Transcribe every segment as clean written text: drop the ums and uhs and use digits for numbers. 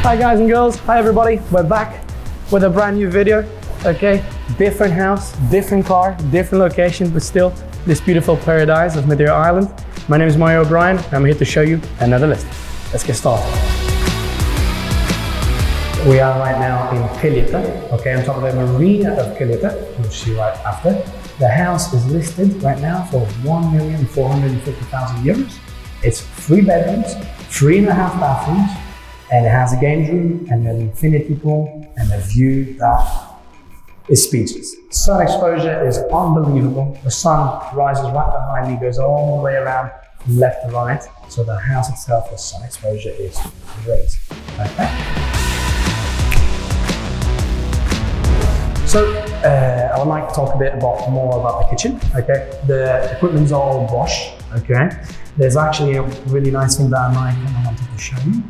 Hi guys and girls, hi everybody. We're back with a brand new video, okay? Different house, different car, different location, but still this beautiful paradise of Madeira Island. My name is Mário O'Brien, and I'm here to show you another listing. Let's get started. We are right now in Calheta, okay, on top of the marina of Calheta, you'll see right after. The house is listed right now for €1,450,000. It's 3 bedrooms, 3.5 bathrooms, and it has a games room and an infinity pool and a view that is speechless. Sun exposure is unbelievable. The sun rises right behind me, goes all the way around from left to right. So the house itself, the sun exposure is great. Okay. So I would like to talk a bit more about the kitchen. Okay, the equipment's all Bosch. Okay, there's actually a really nice thing that I wanted to show you.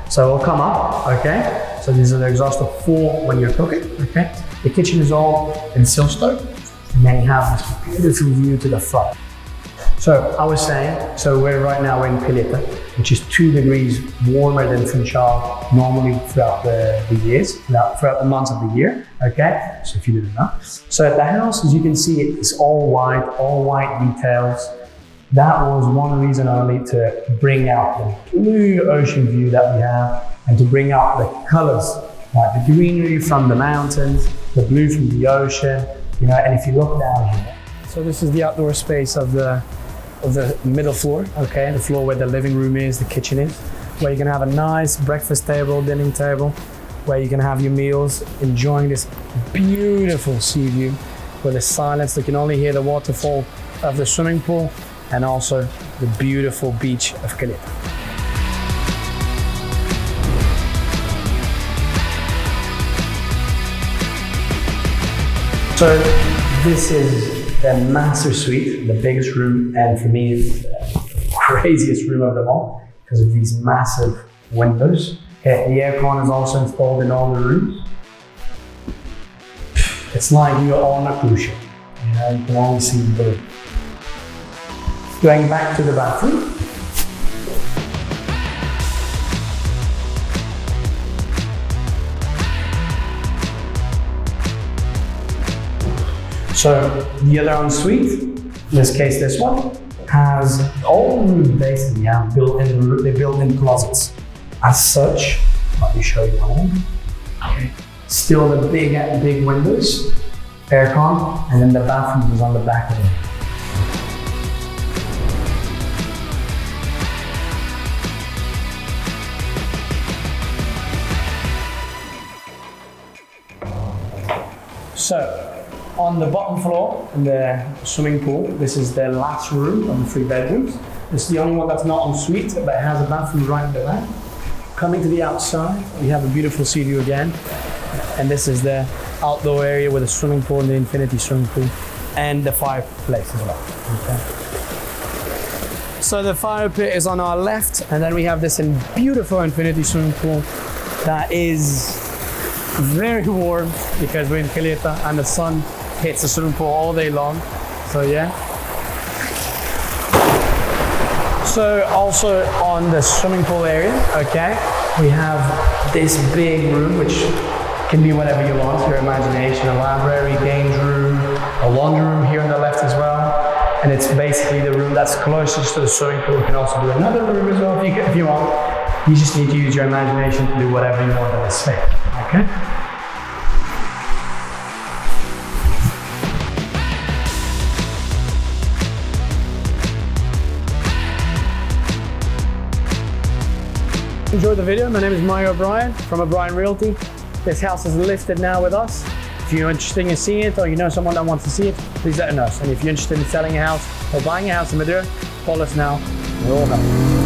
So it'll come up, okay? So these are the exhauster for when you're cooking, okay? The kitchen is all in siltstone, and then you have this beautiful view to the front. So I was saying, so we're in Calheta, which is 2 degrees warmer than Funchal normally throughout the years, throughout the months of the year, okay? So if you didn't know. So the house, as you can see, it's all white details. That was one reason only to bring out the blue ocean view that we have and to bring out the colors, like the greenery from the mountains, the blue from the ocean, you know, and if you look down here. So this is the outdoor space of the middle floor, okay? The floor where the living room is, the kitchen is, where you can have a nice breakfast table, dining table, where you can have your meals, enjoying this beautiful sea view with the silence. You can only hear the waterfall of the swimming pool, and also the beautiful beach of Calheta. So this is the master suite, the biggest room, and for me, it's the craziest room of them all because of these massive windows. Okay, the aircon is also installed in all the rooms. It's like you're on a cruise ship. You know, you can only see blue. Going back to the bathroom. So the other ensuite, in this case this one, has all the rooms basically have built-in closets. As such, let me show you one. Okay. Still the big windows, aircon, and then the bathroom is on the back of it. So, on the bottom floor, in the swimming pool, this is the last room of the 3 bedrooms. This is the only one that's not en suite, but it has a bathroom right in the back. Coming to the outside, we have a beautiful sea view again. And this is the outdoor area with a swimming pool and the infinity swimming pool, and the fireplace as well. Okay. So the fire pit is on our left, and then we have this beautiful infinity swimming pool that is very warm because we're in Calheta and the sun hits the swimming pool all day long. So yeah. So also on the swimming pool area, okay, we have this big room which can be whatever you want, your imagination, a library, games room, a laundry room here on the left as well. And it's basically the room that's closest to the swimming pool. You can also do another room as well if you want. You just need to use your imagination to do whatever you want in this space, okay? Enjoyed the video. My name is Mário O'Brien from O'Brien Realty. This house is listed now with us. If you're interested in seeing it or you know someone that wants to see it, please let us know. And if you're interested in selling a house or buying a house in Madeira, call us now. We're all help.